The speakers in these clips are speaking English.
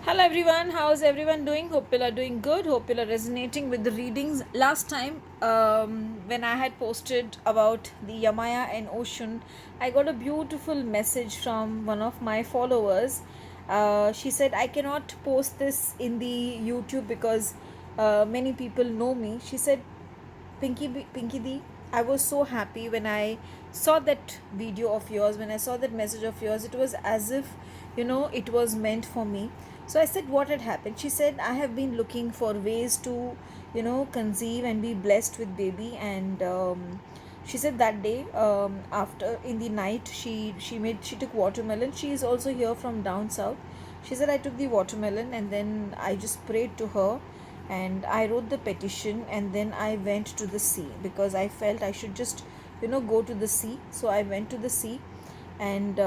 Hello everyone, how's everyone doing? Hope you are doing good. Hope you are resonating with the readings. Last time, when I had posted about the Yamaya and Ocean, I got a beautiful message from one of my followers. She said, I cannot post this in the YouTube because many people know me. She said, Pinky Di, I was so happy when I saw that video of yours, when I saw that message of yours. It was as if, it was meant for me. So I said, what had happened? She said, I have been looking for ways to, conceive and be blessed with baby. And she said that day, after in the night, she took watermelon. She is also here from down south. She said, I took the watermelon and then I just prayed to her and I wrote the petition, and then I went to the sea because I felt I should just go to the sea. So I went to the sea, and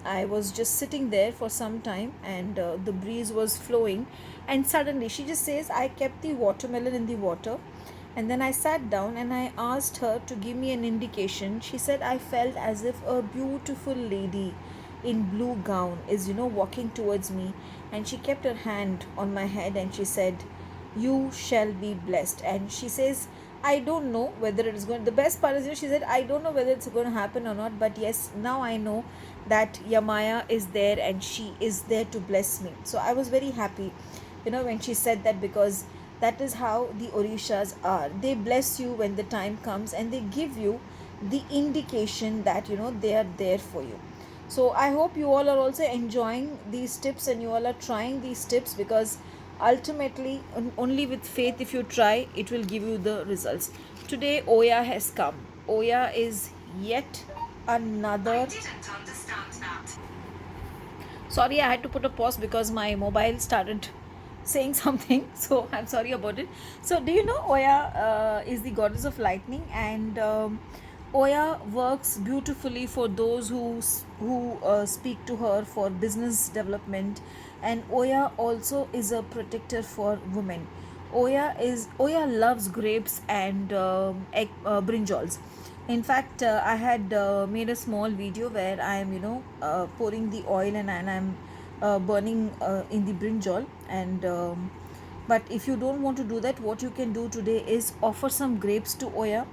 I was just sitting there for some time, and the breeze was flowing, and suddenly she just says, I kept the watermelon in the water, and then I sat down and I asked her to give me an indication. She said, I felt as if a beautiful lady in blue gown is walking towards me, and she kept her hand on my head and she said, you shall be blessed. And she says, I don't know whether it is going, the best part is, she said, I don't know whether it's going to happen or not, but yes, now I know that Yamaya is there and she is there to bless me. So I was very happy when she said that, because that is how the Orishas are. They bless you when the time comes, and they give you the indication that they are there for you. So I hope you all are also enjoying these tips and you all are trying these tips, because ultimately only with faith, if you try, it will give you the results. Today Oya has come. Oya is yet another. I didn't understand that. Sorry, I had to put a pause because my mobile started saying something, so I'm sorry about it. So do you know Oya is the goddess of lightning, and Oya works beautifully for those who speak to her for business development, and Oya also is a protector for women. Oya loves grapes and brinjals. In fact, I had made a small video where I am pouring the oil, and I'm burning in the brinjal, and but if you don't want to do that, what you can do today is offer some grapes to Oya,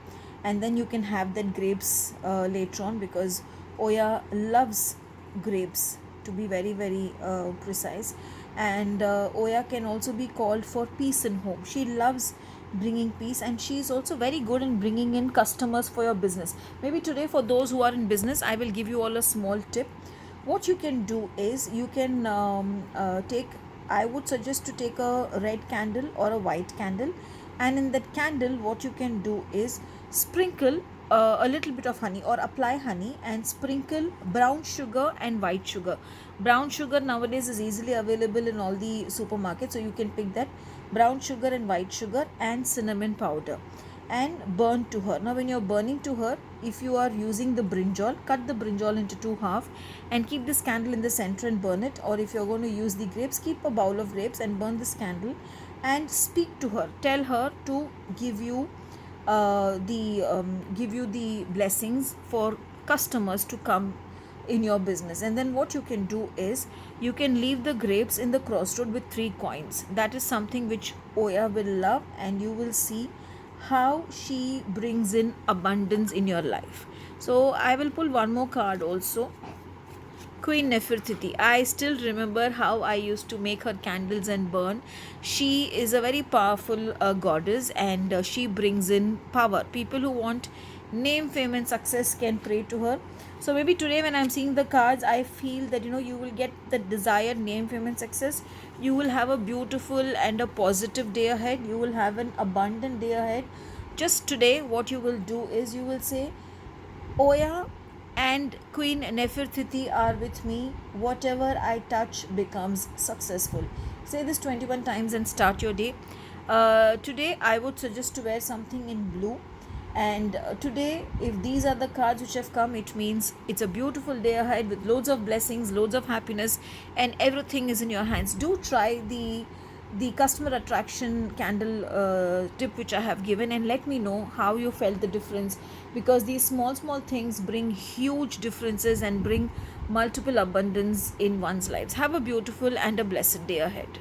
and then you can have that grapes later on, because Oya loves grapes, to be very very precise. And Oya can also be called for peace in home. She loves bringing peace, and she is also very good in bringing in customers for your business. Maybe today, for those who are in business, I will give you all a small tip. What you can do is, you can take, I would suggest to take a red candle or a white candle, and in that candle what you can do is sprinkle a little bit of honey, or apply honey and sprinkle brown sugar and white sugar. Brown sugar nowadays is easily available in all the supermarkets, so you can pick that. Brown sugar and white sugar and cinnamon powder, and burn to her. Now when you're burning to her, if you are using the brinjal, cut the brinjal into two half and keep this candle in the center and burn it. Or if you're going to use the grapes, keep a bowl of grapes and burn this candle, and speak to her. Tell her to give you the blessings for customers to come in your business. And then what you can do is, you can leave the grapes in the crossroad with 3 coins. That is something which Oya will love, and you will see how she brings in abundance in your life. So I will pull one more card also. Queen Nefertiti. I still remember how I used to make her candles and burn. She is a very powerful goddess, and she brings in power. People who want name, fame, and success can pray to her. So maybe today, when I'm seeing the cards, I feel that you will get the desired name, fame, and success. You will have a beautiful and a positive day ahead. You will have an abundant day ahead. Just today, what you will do is, you will say, Oya and Queen Nefertiti are with me. Whatever I touch becomes successful. Say this 21 times and start your day. Today, I would suggest to wear something in blue. And today, if these are the cards which have come, it means it's a beautiful day ahead with loads of blessings, loads of happiness, and everything is in your hands. Do try the the customer attraction candle tip which I have given, and let me know how you felt the difference, because these small things bring huge differences and bring multiple abundance in one's lives. Have a beautiful and a blessed day ahead.